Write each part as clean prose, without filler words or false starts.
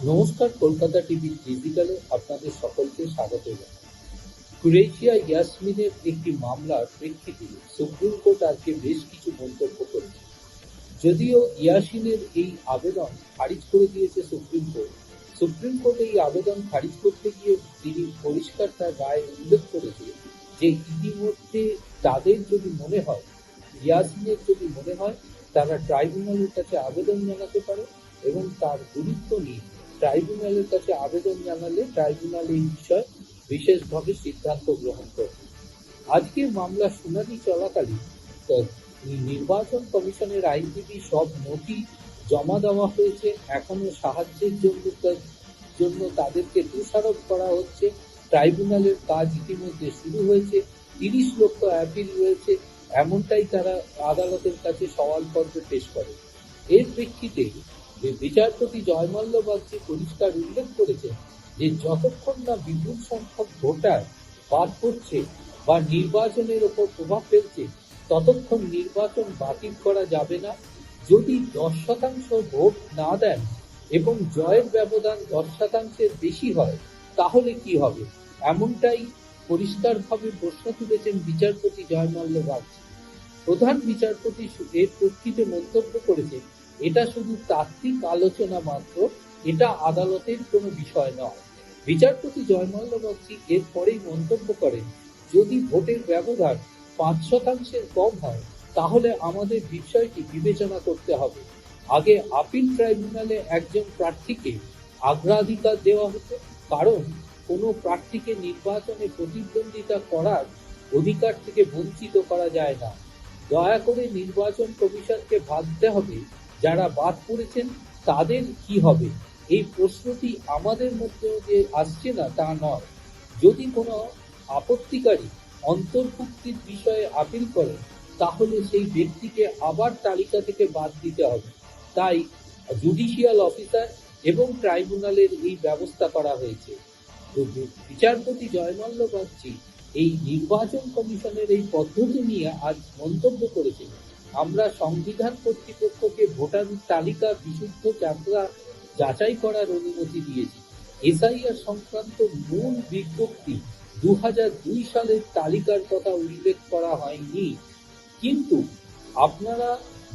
নমস্কার, কলকাতা টিভি ডিজিটালে আপনাদের সকলকে স্বাগত জানাই। কুরেশিয়া ইয়াসমিনের একটি মামলার প্রেক্ষিতে সুপ্রিম কোর্ট আজকে বেশ কিছু মন্তব্য করেছে। যদিও ইয়াসিনের এই আবেদন খারিজ করে দিয়েছে সুপ্রিম কোর্ট এই আবেদন খারিজ করতে গিয়ে তিনি পরিষ্কার তার রায়ে উল্লেখ করেছে যে ইতিমধ্যে তাদের যদি মনে হয়, ইয়াসিনের যদি মনে হয়, তারা ট্রাইব্যুনালের কাছে আবেদন জানাতে পারে এবং তার গুরুত্ব নিয়ে ট্রাইব্যুনালের কাছে আবেদন জানালে ট্রাইব্যুনাল এই বিষয়ে বিশেষভাবে সিদ্ধান্ত গ্রহণ করবে। আজকে মামলা শুনানি চলাকালীন নির্বাচন কমিশনের আইনজীবী সব নথি জমা দেওয়া হয়েছে। এখনো সাহায্যের জন্য তাদেরকে দোষারোপ করা হচ্ছে। ট্রাইব্যুনালের কাজ ইতিমধ্যে শুরু হয়েছে। ৩০ লক্ষ অ্যাপিল রয়েছে, এমনটাই তারা আদালতের কাছে সওয়ালপত্র পেশ করে। এর প্রেক্ষিতে বিচারপতি জয়মাল্য বাগচি পরিষ্কার উল্লেখ করেছেন যে যতক্ষণ না বিপুল সংখ্যক ভোটার বাদ পড়ছে বা নির্বাচনের ওপর প্রভাব ফেলছে, ততক্ষণ নির্বাচন বাতিল করা যাবে না। যদি 10% ভোট না দেন এবং জয়ের ব্যবধান 10%-এর বেশি হয়, তাহলে কি হবে? এমনটাই পরিষ্কারভাবে প্রশ্ন তুলেছেন বিচারপতি জয়মাল্য বাগচি। প্রধান বিচারপতি এর প্রেক্ষিতে মন্তব্য করেছেন, এটা শুধু তাত্ত্বিক আলোচনা মাত্র, এটা আদালতের কোনো বিষয় নয়। বিচারপতি জয়মাল্য বাগচি এরপরেই মন্তব্য করেন, যদি ভোটের ব্যবধান 5%-এর কম হয়, তাহলে আমাদের বিষয়টি বিবেচনা করতে হবে। আগে আপিল ট্রাইব্যুনালে একজন প্রার্থীকে অগ্রাধিকার দেওয়া হতো, কারণ কোনো প্রার্থীকে নির্বাচনে প্রতিদ্বন্দ্বিতা করার অধিকার থেকে বঞ্চিত করা যায় না। দয়া করে নির্বাচন কমিশনকে ভাবতে হবে, যারা বাদ পড়েছেন তাদের কি হবে। এই প্রশ্নটি আমাদের মধ্যে যে আসছে না তা নয়। যদি কোনো আপত্তিকারী অন্তর্ভুক্তির বিষয়ে আপিল করেন, তাহলে সেই ব্যক্তিকে আবার তালিকা থেকে বাদ দিতে হবে। তাই জুডিশিয়াল অফিসার এবং ট্রাইব্যুনালের এই ব্যবস্থা করা হয়েছে। বিচারপতি জয়মাল্য বাগচি এই নির্বাচন কমিশনের এই পদ্ধতি নিয়ে আজ মন্তব্য করেছেন, আমরা সংবিধান কর্তৃপক্ষকে ভোটার তালিকা বিশুদ্ধ যাচাই করার অনুমতি দিয়েছি। এসআইআর সংক্রান্ত মূল বিজ্ঞপ্তি 2002 সালের তালিকার কথা উল্লেখ করা হয়নি, কিন্তু আপনারা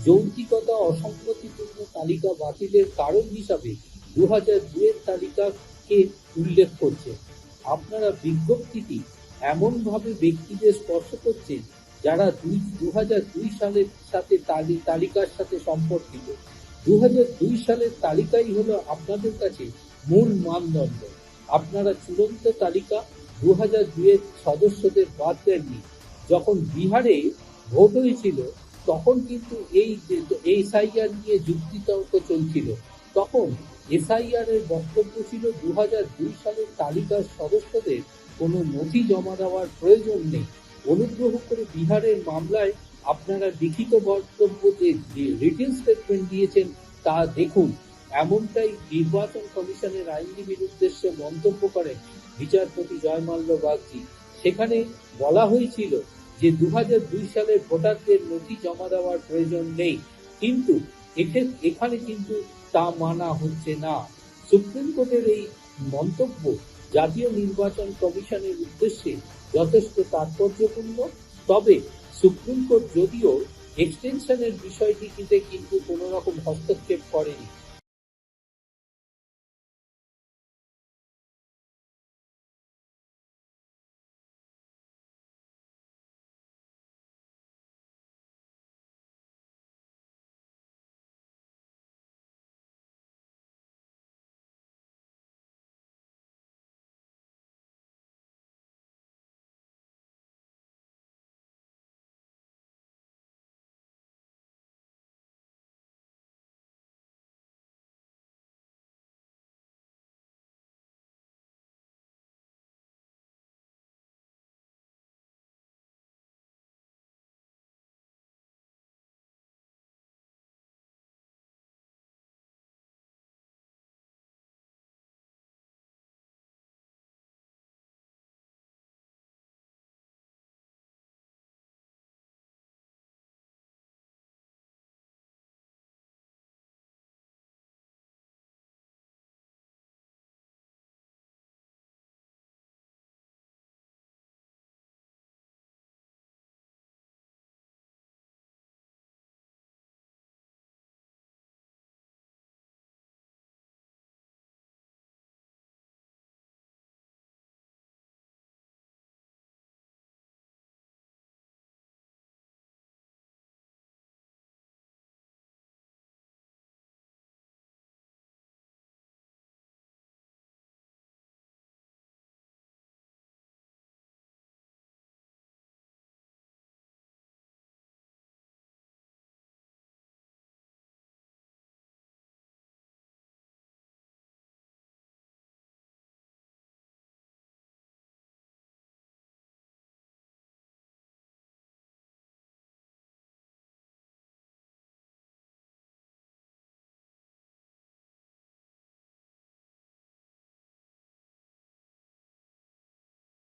যৌক্তিকতা অসঙ্গতিপূর্ণ তালিকা বাতিলের কারণ হিসাবে 2002-এর তালিকাকে উল্লেখ করছেন। আপনারা বিজ্ঞপ্তিটি এমনভাবে ব্যক্তিদের স্পর্শ করছেন যারা 2002 সালের সাথে তালিকার সাথে সম্পর্কিত। 2002 সালের তালিকাই হলো আপনাদের কাছে মূল মানদণ্ড। আপনারা চূড়ান্ত তালিকা 2002-এর সদস্যদের বাদ দেননি। যখন বিহারে ভোট হয়েছিল, তখন কিন্তু এই এসআইআর নিয়ে যুক্তিতর্ক চলছিল। তখন এসআইআর এর বক্তব্য ছিল 2002 সালের তালিকার সদস্যদের কোনো নথি জমা দেওয়ার প্রয়োজন নেই। অনুগ্রহ করে বিহারের মামলায় আপনারা লিখিত বক্তব্য যে রিটেন স্টেটমেন্ট দিয়েছেন তা দেখুন। এমনটাই নির্বাচন কমিশনের আইনজীবীর উদ্দেশ্যে মন্তব্য করেন বিচারপতি জয়মাল্য বাগচি। সেখানে বলা হয়েছিল যে 2002 সালের ভোটারদের নথি জমা দেওয়ার প্রয়োজন নেই, কিন্তু এখানে কিন্তু তা মানা হচ্ছে না। সুপ্রিম কোর্টের এই মন্তব্য জাতীয় নির্বাচন কমিশনের উদ্দেশ্যে যথেষ্ট তাৎপর্যপূর্ণ। তবে সুপ্রিম কোর্ট যদিও এক্সটেনশনের বিষয়টিতে কিন্তু কোনো রকম হস্তক্ষেপ করেনি।